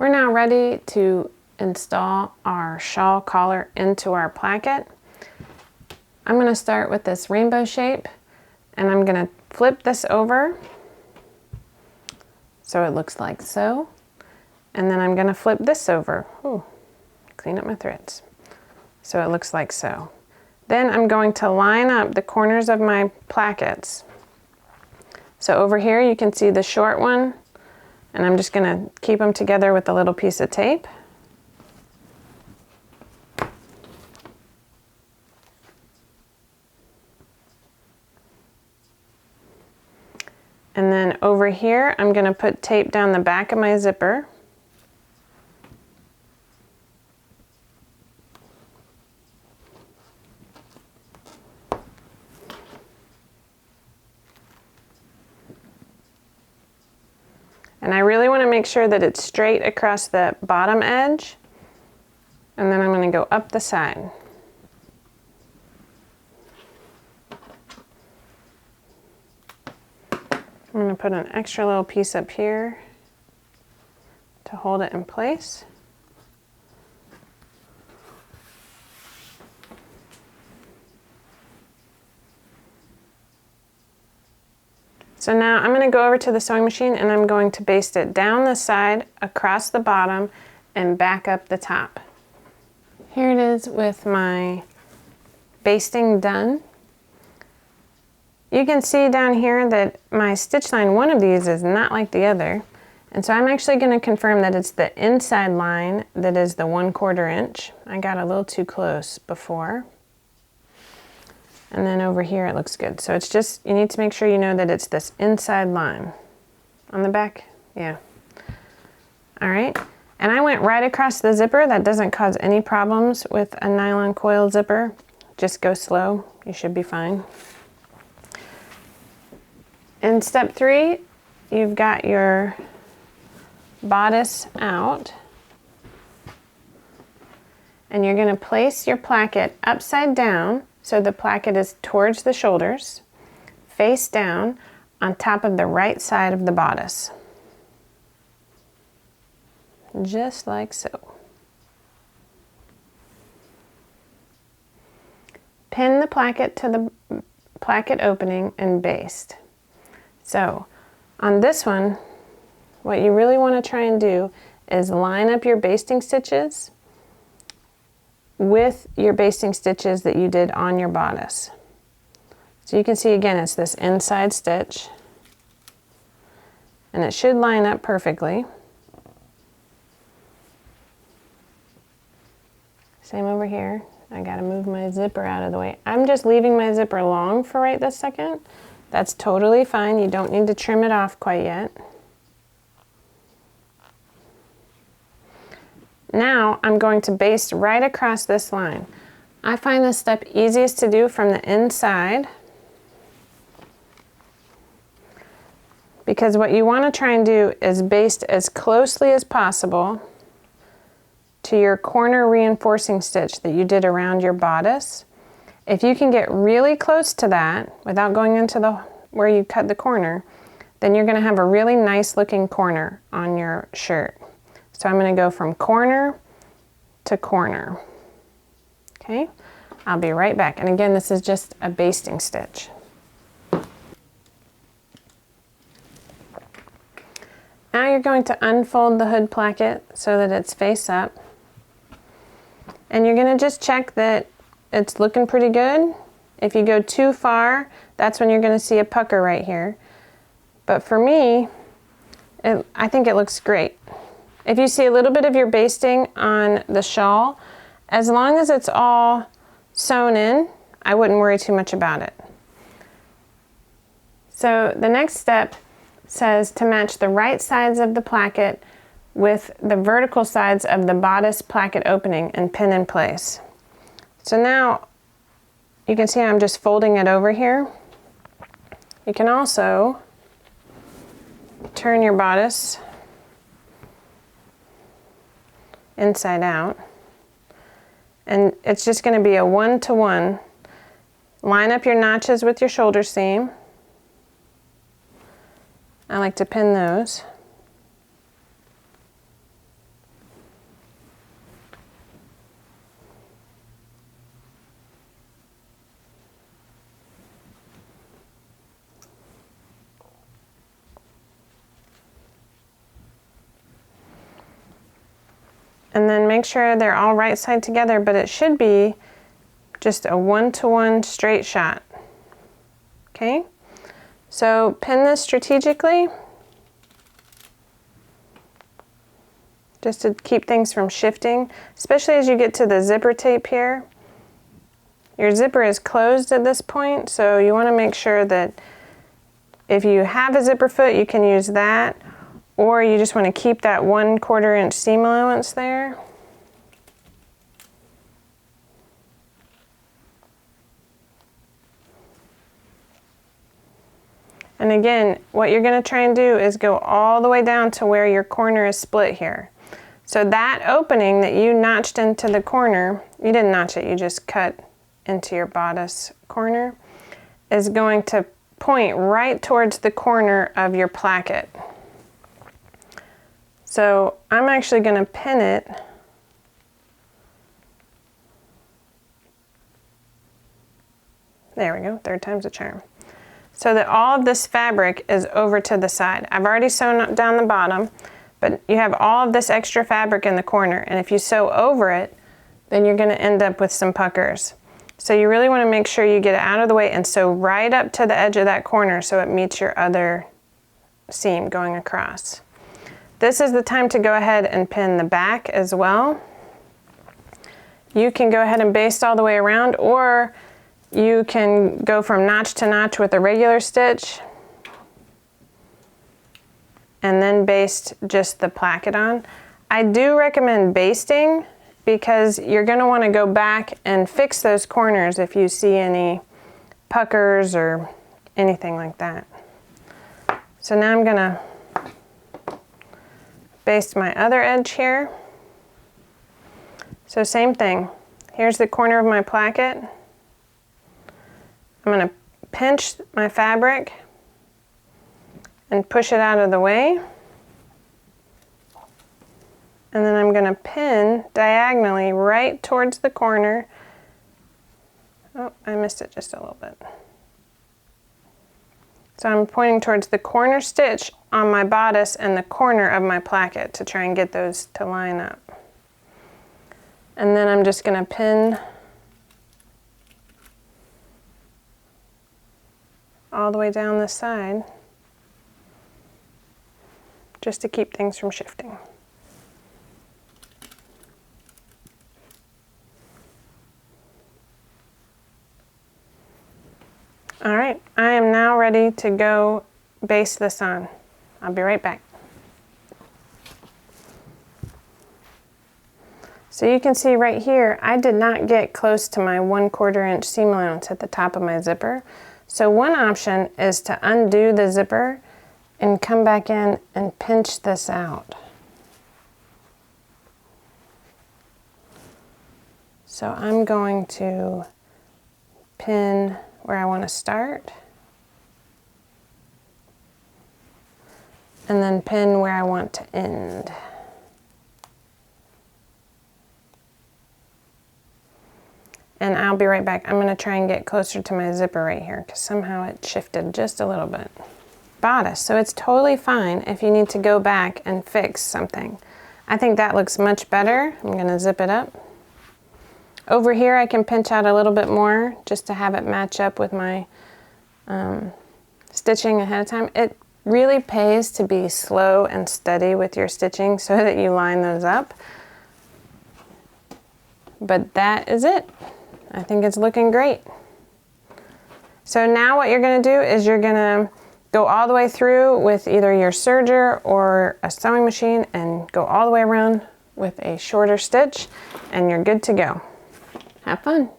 We're now ready to install our shawl collar into our placket. I'm going to start with this rainbow shape, and I'm going to flip this over so it looks like so. And then I'm going to flip this over. Ooh, clean up my threads. So it looks like so. Then I'm going to line up the corners of my plackets. So over here you can see the short one, and I'm just going to keep them together with a little piece of tape. And then over here, I'm going to put tape down the back of my zipper. And I really want to make sure that it's straight across the bottom edge. And then I'm going to go up the side. I'm going to put an extra little piece up here to hold it in place. So now I'm going to go over to the sewing machine and I'm going to baste it down the side, across the bottom, and back up the top. Here it is with my basting done. You can see down here that my stitch line, one of these is not like the other. And so I'm actually going to confirm that it's the inside line that is the 1/4 inch. I got a little too close before. And then over here it looks good. So it's just, you need to make sure you know that it's this inside line. On the back, yeah. All right, and I went right across the zipper. That doesn't cause any problems with a nylon coil zipper. Just go slow, you should be fine. In step 3, you've got your bodice out, and you're going to place your placket upside down so the placket is towards the shoulders, face down on top of the right side of the bodice. Just like so. Pin the placket to the placket opening and baste. So on this one, what you really want to try and do is line up your basting stitches with your basting stitches that you did on your bodice. So you can see again, it's this inside stitch, and it should line up perfectly. Same over here. I gotta move my zipper out of the way. I'm just leaving my zipper long for right this second. That's totally fine. You don't need to trim it off quite yet. Now I'm going to baste right across this line. I find this step easiest to do from the inside, because what you want to try and do is baste as closely as possible to your corner reinforcing stitch that you did around your bodice. If you can get really close to that without going into where you cut the corner, then you're going to have a really nice looking corner on your shirt. So I'm going to go from corner to corner. Okay, I'll be right back. And again, this is just a basting stitch. Now you're going to unfold the hood placket so that it's face up. And you're going to just check that it's looking pretty good. If you go too far, that's when you're going to see a pucker right here. But for me, I think it looks great. If you see a little bit of your basting on the shawl, as long as it's all sewn in, I wouldn't worry too much about it. So the next step says to match the right sides of the placket with the vertical sides of the bodice placket opening and pin in place. So now you can see I'm just folding it over here. You can also turn your bodice inside out, and it's just going to be a 1-to-1. Line up your notches with your shoulder seam. I like to pin those. And then make sure they're all right side together, but it should be just a 1-to-1 straight shot. Okay, so pin this strategically, just to keep things from shifting, especially as you get to the zipper tape here. Your zipper is closed at this point, so you want to make sure that if you have a zipper foot, you can use that, or you just want to keep that 1/4 inch seam allowance there. And again, what you're going to try and do is go all the way down to where your corner is split here. So that opening that you notched into the corner, you didn't notch it, you just cut into your bodice corner, is going to point right towards the corner of your placket. So I'm actually going to pin it there we go, 3rd time's a charm, so that all of this fabric is over to the side. I've already sewn down the bottom, but you have all of this extra fabric in the corner, and if you sew over it, then you're going to end up with some puckers. So you really want to make sure you get it out of the way and sew right up to the edge of that corner so it meets your other seam going across. This is the time to go ahead and pin the back as well. You can go ahead and baste all the way around, or you can go from notch to notch with a regular stitch and then baste just the placket on. I do recommend basting because you're going to want to go back and fix those corners if you see any puckers or anything like that. So now I'm going to baste my other edge here. So same thing. Here's the corner of my placket. I'm going to pinch my fabric and push it out of the way. And then I'm going to pin diagonally right towards the corner. Oh, I missed it just a little bit. So I'm pointing towards the corner stitch on my bodice and the corner of my placket to try and get those to line up. And then I'm just going to pin all the way down this side just to keep things from shifting. All right, I am now ready to go baste this on. I'll be right back. So you can see right here, I did not get close to my 1/4 inch seam allowance at the top of my zipper. So one option is to undo the zipper and come back in and pinch this out. So I'm going to pin where I want to start, and then pin where I want to end. And I'll be right back. I'm going to try and get closer to my zipper right here because somehow it shifted just a little bit. Bodice, so it's totally fine if you need to go back and fix something. I think that looks much better. I'm going to zip it up. Over here I can pinch out a little bit more just to have it match up with my stitching ahead of time. It really pays to be slow and steady with your stitching so that you line those up. But that is it. I think it's looking great. So now what you're going to do is you're going to go all the way through with either your serger or a sewing machine and go all the way around with a shorter stitch, and you're good to go. Have fun.